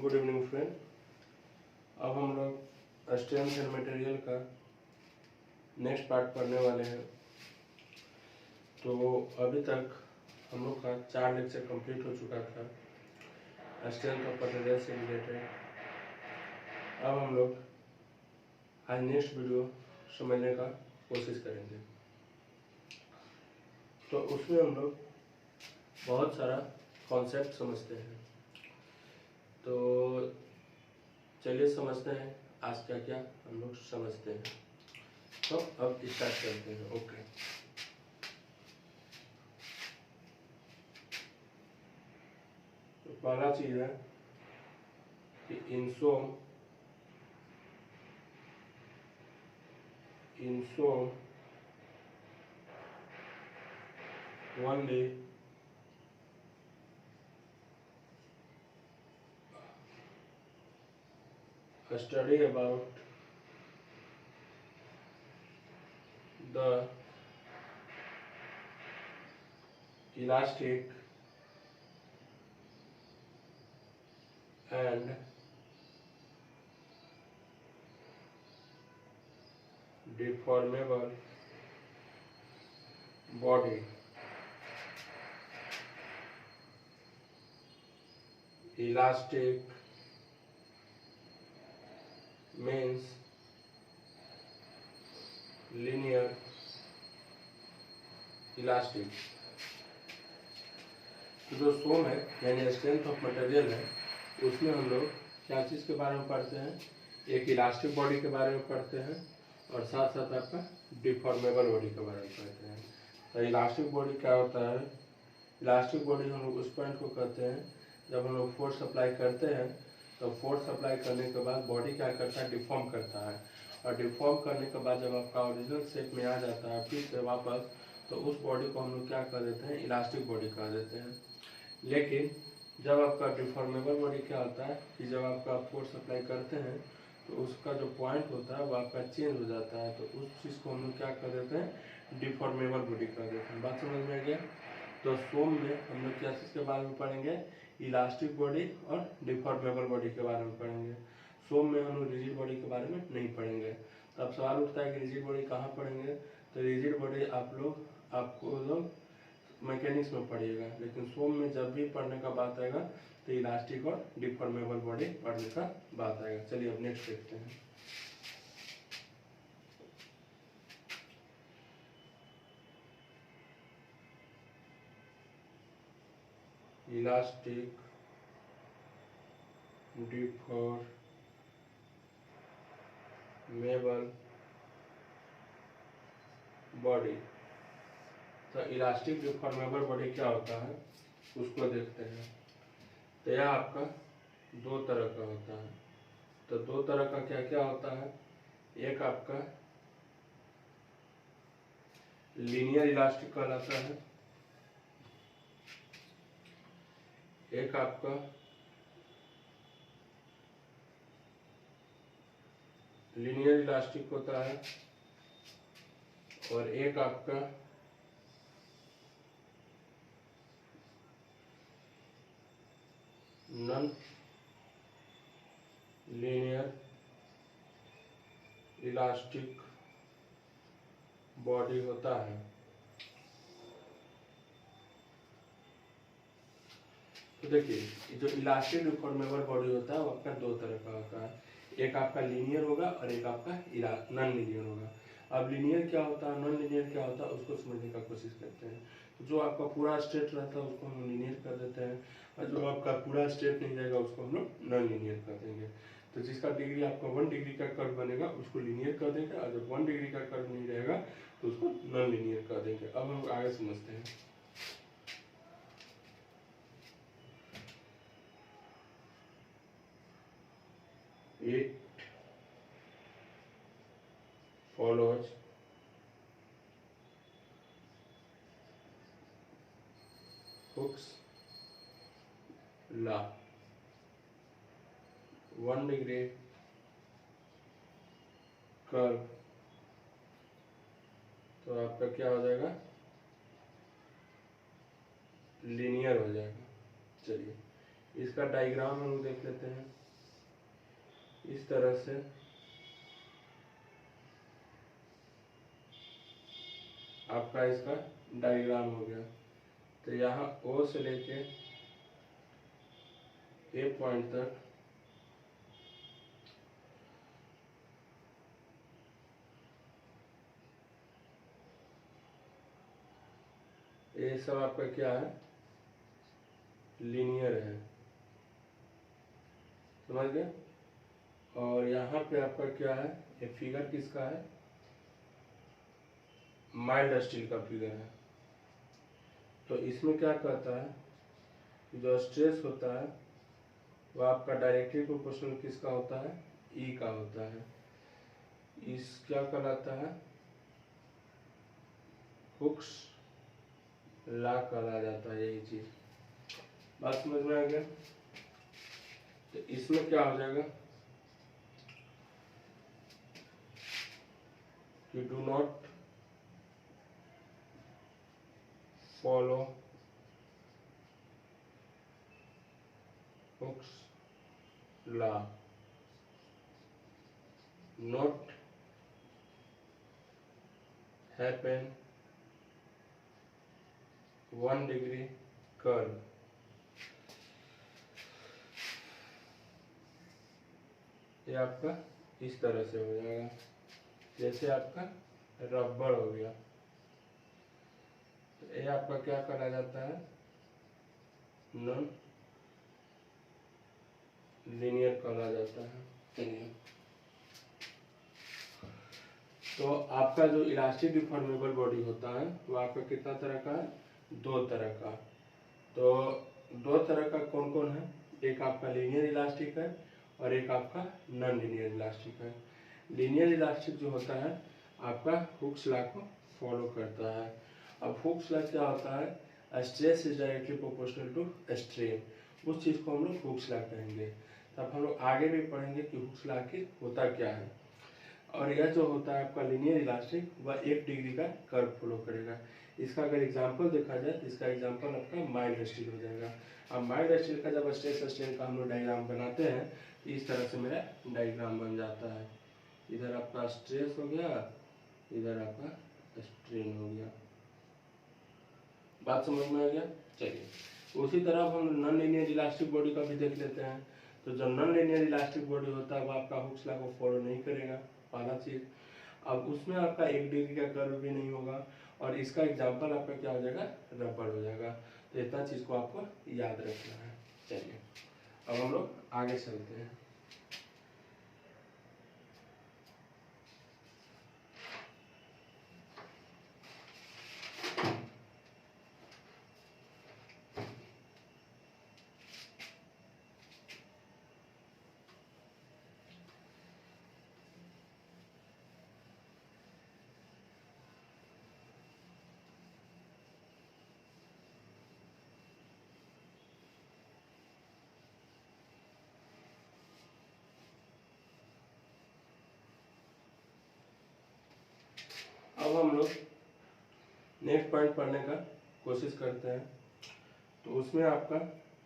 Good evening friend. अब हम लोग स्ट्रेंथ एंड मटेरियल का नेक्स्ट पार्ट पढ़ने वाले हैं। तो अभी तक हम लोग का 4 लेक्चर कंप्लीट हो चुका था स्ट्रेंथ ऑफ मटेरियल से रिलेटेड। अब हम लोग आज नेक्स्ट वीडियो समझने का कोशिश करेंगे। तो उसमें हम लोग बहुत सारा कॉन्सेप्ट समझते हैं। तो चलिए समझते हैं आज क्या क्या हम लोग समझते हैं। तो अब स्टार्ट करते हैं। ओके, तो पहला चीज है कि इंसोम only a study about the elastic and deformable body. Elastic means linear elastic। तो जो सोम है यानी स्ट्रेंथ ऑफ मटेरियल है, उसमें हम लोग क्या चीज़ के बारे में पढ़ते हैं? एक इलास्टिक बॉडी के बारे में पढ़ते हैं और साथ साथ आपका डिफॉर्मेबल बॉडी के बारे में पढ़ते हैं। तो इलास्टिक बॉडी क्या होता है? इलास्टिक बॉडी हम लोग उस पॉइंट को कहते हैं जब हम लोग फोर्स अप्लाई करते हैं, तो फोर्स अप्लाई करने के बाद बॉडी क्या करता है? डिफॉर्म करता है। और डिफॉर्म करने के बाद जब आपका ओरिजिनल शेप में आ जाता है फिर से वापस, तो उस बॉडी को हम लोग क्या कर देते हैं? इलास्टिक बॉडी कह देते हैं। लेकिन जब आपका डिफॉर्मेबल बॉडी क्या होता है कि जब आपका फोर्स अप्लाई करते हैं तो उसका जो पॉइंट होता है वो आपका चेंज हो जाता है, तो उस चीज़ को हम लोग क्या कर देते हैं? डिफॉर्मेबल बॉडी कर देते हैं। बात समझ में आ गया? तो सोम में हम लोग क्या चीज़ के बारे में पढ़ेंगे? इलास्टिक बॉडी और डिफॉर्मेबल बॉडी के बारे में पढ़ेंगे। सोम में हम लोग रिजिड बॉडी के बारे में नहीं पढ़ेंगे। तो अब सवाल उठता है कि रिजिड बॉडी कहाँ पढ़ेंगे? तो रिजिड बॉडी आपको लोग मैकेनिक्स में पढ़िएगा, लेकिन सोम में जब भी पढ़ने का बात आएगा तो इलास्टिक और डिफॉर्मेबल बॉडी पढ़ने का बात आएगा। चलिए अब नेक्स्ट देखते हैं। Elastic deformable body. तो इलास्टिक डिफॉर्मेबल बॉडी क्या होता है उसको देखते हैं। तो यह आपका दो तरह का होता है। तो दो तरह का क्या क्या होता है? एक आपका लीनियर इलास्टिक कहलाता है, एक आपका लीनियर इलास्टिक होता है और एक आपका नॉन लीनियर इलास्टिक बॉडी होता है। तो देखिए जो इलास्टिक डिफॉर्मेबल बॉडी होता है वो आपका दो तरह का होता है। एक आपका लीनियर होगा और एक आपका नॉन लीनियर होगा। अब लीनियर क्या होता है, नॉन लीनियर क्या होता है, उसको समझने का कोशिश करते हैं। तो जो आपका पूरा स्ट्रेट रहता है उसको हम लीनियर कर देते हैं, और जो आपका पूरा स्ट्रेट नहीं रहेगा उसको हम लोग नॉन लीनियर कर देंगे। तो जिसका डिग्री आपका 1 डिग्री का कर्व बनेगा उसको लीनियर कर देंगे, और जब 1 डिग्री का कर्व नहीं रहेगा तो उसको नॉन लीनियर कर देंगे। अब हम आगे समझते हैं। It follows Hooke's law। 1 degree curve तो आपका क्या हो जाएगा? लीनियर हो जाएगा। चलिए इसका डायग्राम हम लोग देख लेते हैं। इस तरह से आपका इसका डायग्राम हो गया। तो यहाँ O से लेके A पॉइंट तक ये सब आपका क्या है, लीनियर है, समझ गए। और यहाँ पे आपका क्या है, ये फिगर किसका है, माइल्ड स्टील का फिगर है। तो इसमें क्या कहता है, जो स्ट्रेस होता है वो आपका डायरेक्टली प्रोपोर्शनल किसका होता है, ई का होता है। इस क्या कहलाता है, हुक्स लॉ कहा जाता है, यही चीज। बात समझ में आ गया। तो इसमें क्या हो जाएगा कि do not follow Hooke's law, not happen 1 degree curve. ये आपका इस तरह से हो जाएगा, जैसे आपका रबड़ हो गया। तो ये आपका क्या कहा जाता है, नॉन लीनियर कहा जाता है। चलिए, तो आपका जो इलास्टिक डिफॉर्मेबल बॉडी होता है वो आपका कितना तरह का है, 2 तरह का। तो 2 तरह का कौन कौन है, एक आपका लीनियर इलास्टिक है और एक आपका नॉन लीनियर इलास्टिक है। लीनियर इलास्टिक जो होता है आपका हुक्स लॉ को फॉलो करता है। अब हुक्स लॉ क्या होता है, stress is directly proportional to strain, उस चीज़ को हम लोग हुक्स लॉ कहेंगे। तब हम लोग आगे भी पढ़ेंगे कि हुक्स लॉ आखिर होता क्या है। और यह जो होता है आपका लीनियर इलास्टिक वह 1 डिग्री का कर्व फॉलो करेगा। इसका अगर एग्जांपल देखा जाए तो इसका एग्जांपल आपका माइल्ड स्टील हो जाएगा। अब माइल्ड स्टील का जब स्ट्रेस स्ट्रेन का हम लोग डायग्राम बनाते हैं तो इस तरह से मेरा डायग्राम बन जाता है। इधर आपका स्ट्रेस हो गया, इधर आपका स्ट्रेन हो गया। बात समझ में आ गया। चलिए, उसी तरह हम नॉन लीनियर इलास्टिक बॉडी का भी देख लेते हैं। तो जो नॉन लीनियर इलास्टिक बॉडी होता है वो आपका हुक्स लॉ को फॉलो नहीं करेगा, पहला चीज। अब उसमें आपका 1 डिग्री का कर्व भी नहीं होगा और इसका एग्जांपल आपका क्या हो जाएगा, रबड़ हो जाएगा। तो इतना चीज को आपको याद रखना है। चलिए, अब हम लोग आगे चलते हैं। अब हम लोग नेक्स्ट पॉइंट पढ़ने का कोशिश करते हैं। तो उसमें आपका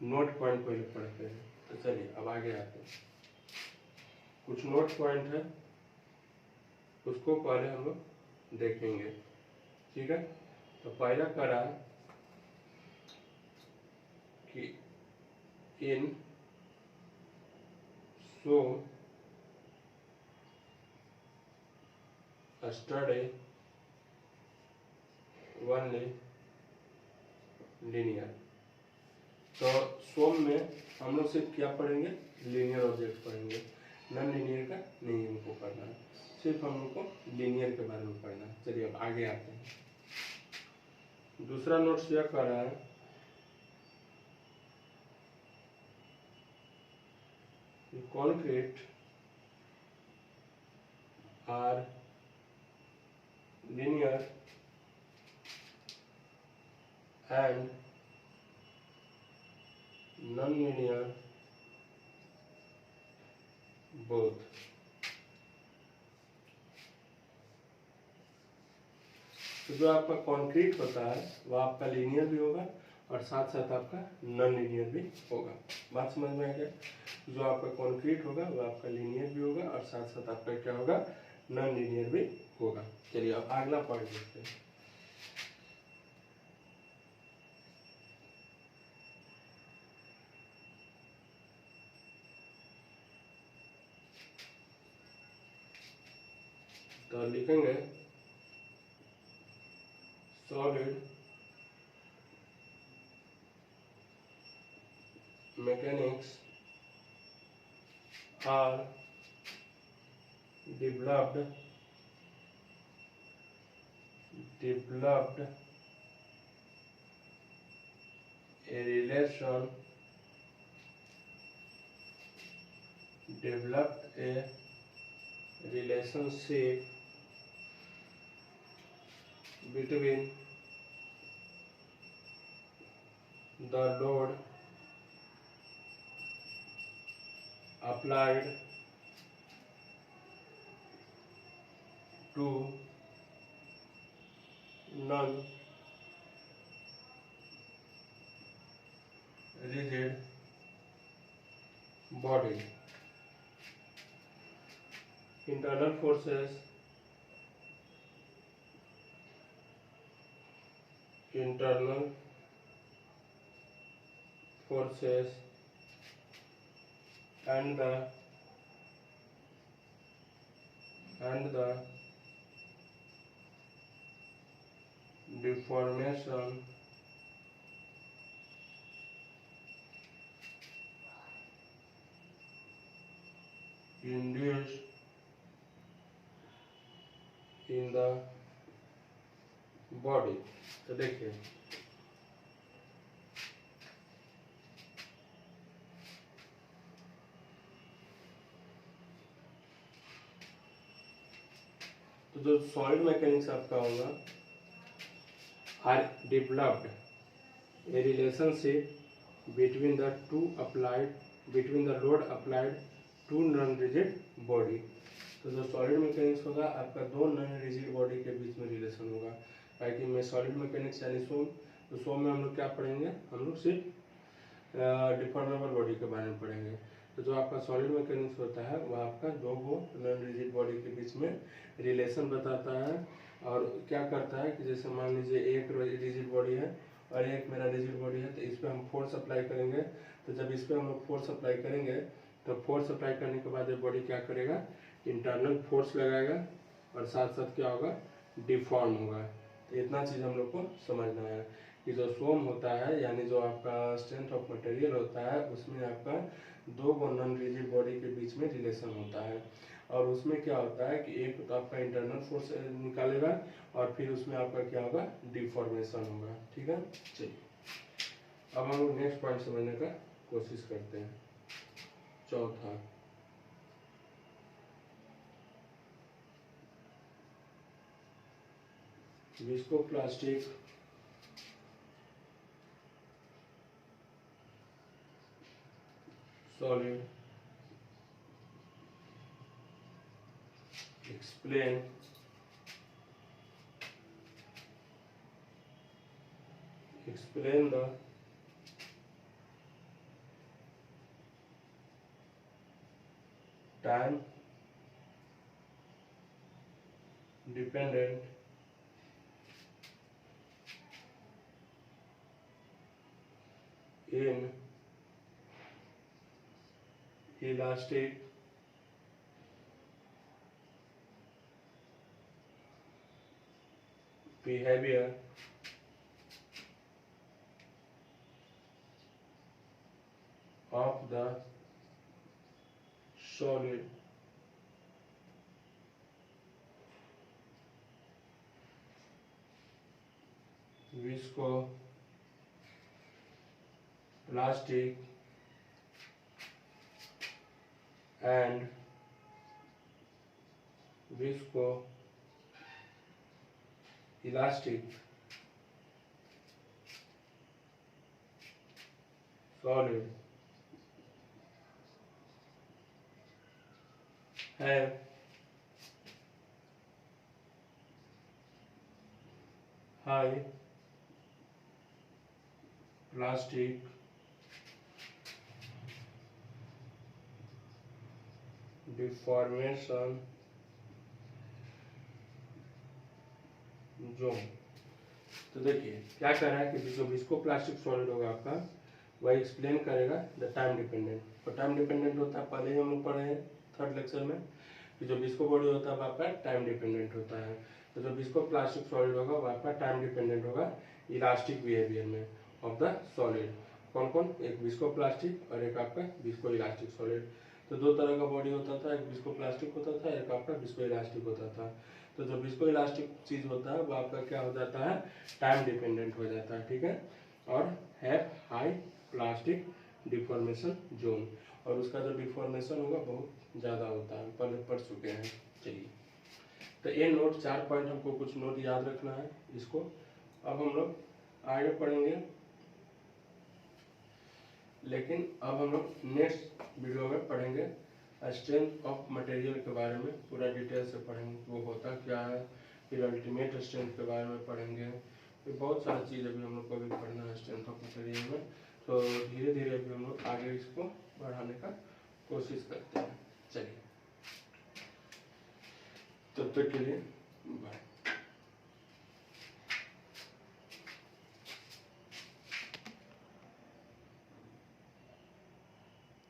नोट पॉइंट पहले पढ़ते हैं। तो चलिए अब आगे आते हैं। कुछ नोट पॉइंट है उसको पहले हम लोग देखेंगे, ठीक है। तो पहला करा कि इन सो स्टडी ओनली लीनियर। तो सोम में हम लोग सिर्फ क्या पढ़ेंगे, लीनियर ऑब्जेक्ट पढ़ेंगे, नॉन लीनियर का नहीं हमको पढ़ना है, सिर्फ हम लोग को लीनियर के बारे में पढ़ना है। चलिए अब आगे आते हैं। दूसरा नोट्स यह कह रहा है concrete are linear and non-linear both। तो जो आपका कंक्रीट होता है वो आपका लीनियर भी होगा और साथ साथ आपका नॉन लीनियर भी होगा। बात समझ में आ गया? जो आपका कंक्रीट होगा वो आपका लीनियर भी होगा और साथ साथ आपका क्या होगा, नॉन लीनियर भी होगा। चलिए अब अगला पॉइंट देखते हैं। तो लिखेंगे solid mechanics are developed a relation developed a relationship between the load applied to non-rigid body. Internal forces and the deformation induced in the body। तो देखिए तो जो सॉलिड मैकेनिक्स आपका होगा, are developed a relationship between the load applied to non-rigid body। तो जो solid mechanics होगा आपका दो नॉन रिजिड बॉडी के बीच में रिलेशन होगा। ताकि मैं सॉलिड मैकेनिक्स यानी सोम, तो सोम में हम लोग क्या पढ़ेंगे, हम लोग सिर्फ डिफॉर्मेबल बॉडी के बारे में पढ़ेंगे। तो जो आपका सॉलिड मैकेनिक्स होता है वह आपका दो नॉन रिजिड बॉडी के बीच में रिलेशन बताता है। और क्या करता है कि जैसे मान लीजिए एक रिजिड बॉडी है और एक मेरा रिजिड बॉडी है, तो इस पर हम फोर्स अप्लाई करेंगे। तो जब इस पर हम लोग फोर्स अप्लाई करेंगे तो फोर्स अप्लाई करने के बाद ये बॉडी क्या करेगा, इंटरनल फोर्स लगाएगा और साथ साथ क्या होगा, डिफॉर्म होगा। तो इतना चीज़ हम लोग को समझना है कि जो सोम होता है यानी जो आपका स्ट्रेंथ ऑफ मटेरियल होता है उसमें आपका दो नॉन रिजिड बॉडी के बीच में रिलेशन होता है। और उसमें क्या होता है कि एक तो आपका इंटरनल फोर्स निकालेगा और फिर उसमें आपका क्या होगा, डिफॉर्मेशन होगा। ठीक है, चलिए अब हम लोग नेक्स्ट पॉइंट समझने का कोशिश करते हैं। चौथा, विस्कोप्लास्टिक solid explain the time dependent in elastic behavior of the solid viscoplastic and viscoelastic solid have high plastic deformation zone. तो देखिए क्या कर रहा है कि जो विस्कोप्लास्टिक सॉलिड होगा आपका वह एक्सप्लेन करेगा द टाइम डिपेंडेंट। तो टाइम डिपेंडेंट होता है, पहले ही हम लोग पढ़े हैं थर्ड लेक्चर में कि जो विस्को बॉडी होता है आपका टाइम डिपेंडेंट होता है। तो जो विस्कोप्लास्टिक सॉलिड होगा वह आपका टाइम डिपेंडेंट होगा इलास्टिक बिहेवियर में ऑफ द सॉलिड। कौन कौन? एक विस्कोप्लास्टिक और एक आपका विस्को इलास्टिक सॉलिड। तो दो तरह का बॉडी होता था, एक विस्कोप्लास्टिक होता था, एक आपका विस्को इलास्टिक होता था। तो जो विस्को इलास्टिक चीज होता है वो आपका क्या हो जाता है? टाइम डिपेंडेंट हो जाता है, ठीक है। और have high plastic deformation zone, और उसका जो डिफॉर्मेशन होगा बहुत ज़्यादा होता है, पहले पढ़ चुके हैं। चलिए, तो ये नोट 4 पॉइंट हमको कुछ नोट याद रखना है इसको। अब हम लोग आगे पढ़ेंगे, लेकिन अब हम लोग नेक्स्ट वीडियो में पढ़ेंगे स्ट्रेंथ ऑफ मटेरियल के बारे में, पूरा डिटेल से पढ़ेंगे वो होता क्या है, फिर अल्टीमेट स्ट्रेंथ के बारे में पढ़ेंगे। फिर बहुत सारी चीज़ अभी हम लोग को भी पढ़ना है स्ट्रेंथ ऑफ मटेरियल में। तो धीरे धीरे अभी हम लोग आगे इसको बढ़ाने का कोशिश करते हैं। चलिए, तब तक के लिए बाय।